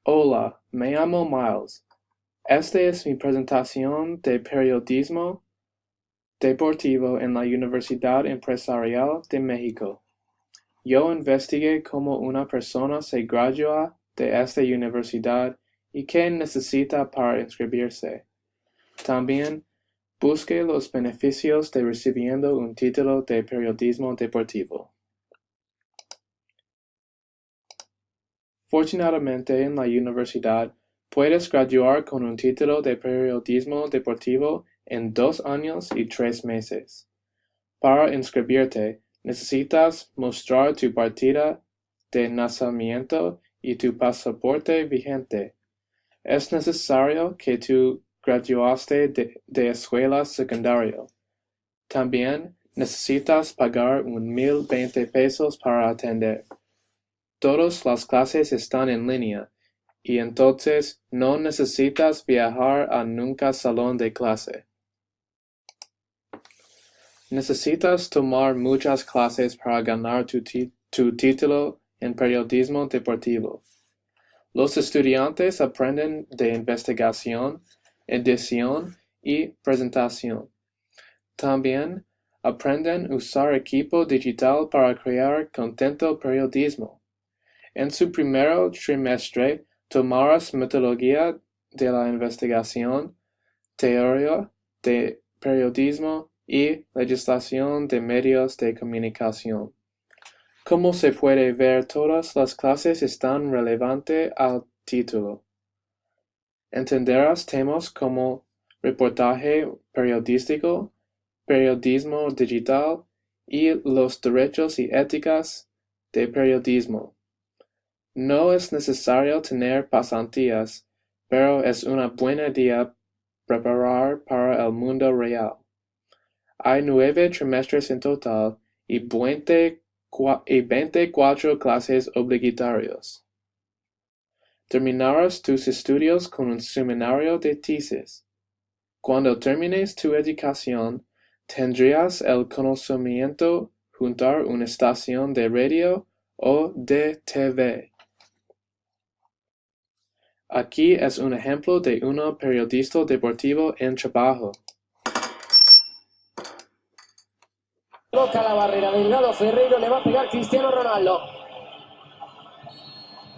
Hola, me llamo Miles. Esta es mi presentación de periodismo deportivo en la Universidad Empresarial de México. Yo investigué cómo una persona se gradúa de esta universidad y qué necesita para inscribirse. También busqué los beneficios de recibiendo un título de periodismo deportivo. Fortunadamente en la universidad puedes graduar con un título de periodismo deportivo en 2 años y 3 meses. Para inscribirte, necesitas mostrar tu partida de nacimiento y tu pasaporte vigente. Es necesario que tú graduaste de escuela secundaria. También necesitas pagar 1,020 pesos para atender. Todas las clases están en línea, y entonces no necesitas viajar a nunca salón de clase. Necesitas tomar muchas clases para ganar tu título en periodismo deportivo. Los estudiantes aprenden de investigación, edición y presentación. También aprenden a usar equipo digital para crear contenido periodismo. En su primer trimestre tomarás metodología de la investigación, teoría de periodismo y legislación de medios de comunicación. Como se puede ver, todas las clases están relevantes al título. Entenderás temas como reportaje periodístico, periodismo digital y los derechos y éticas de periodismo. No es necesario tener pasantías, pero es una buena idea preparar para el mundo real. Hay 9 trimestres en total y 24 clases obligatorias. Terminarás tus estudios con un seminario de tesis. Cuando termines tu educación, tendrías el conocimiento juntar una estación de radio o de TV. Aquí es un ejemplo de un periodista deportivo en trabajo. Toca la barrera, Delgado Ferreiro, le va a pegar Cristiano Ronaldo.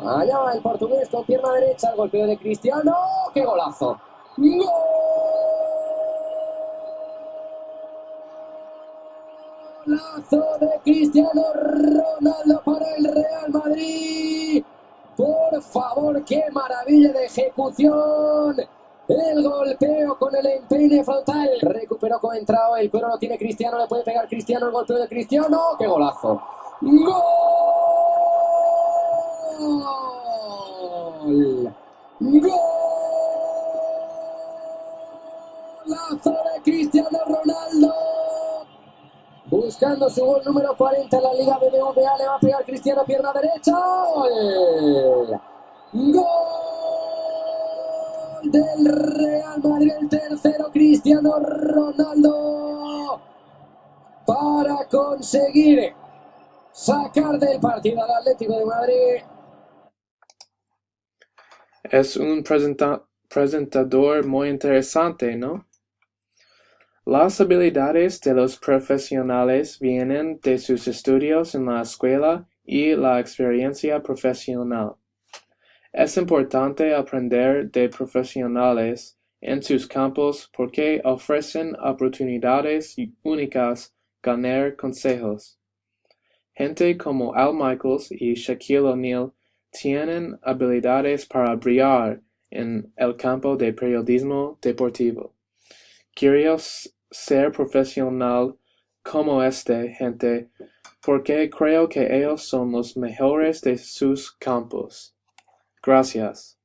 Allá va el portugués con pierna derecha, el golpeo de Cristiano. ¡Qué golazo! ¡Gol! Golazo de Cristiano Ronaldo para el Real Madrid. Por favor, qué maravilla de ejecución. El golpeo con el empeine frontal. Recuperó con entrado, el cuero lo tiene Cristiano, le puede pegar Cristiano, el golpeo de Cristiano. ¡Qué golazo! ¡Gol! ¡Golazo de Cristiano Ronaldo! Buscando su gol número 40 en la Liga BBVA, le va a pegar Cristiano, pierna derecha. ¡Gol! ¡Gol del Real Madrid! El tercero, Cristiano Ronaldo, para conseguir sacar del partido al Atlético de Madrid. Es un presentador muy interesante, ¿no? Las habilidades de los profesionales vienen de sus estudios en la escuela y la experiencia profesional. Es importante aprender de profesionales en sus campos porque ofrecen oportunidades únicas, ganar consejos. Gente como Al Michaels y Shaquille O'Neal tienen habilidades para brillar en el campo de periodismo deportivo. Quiero ser profesional como esta gente porque creo que ellos son los mejores de sus campos. Gracias.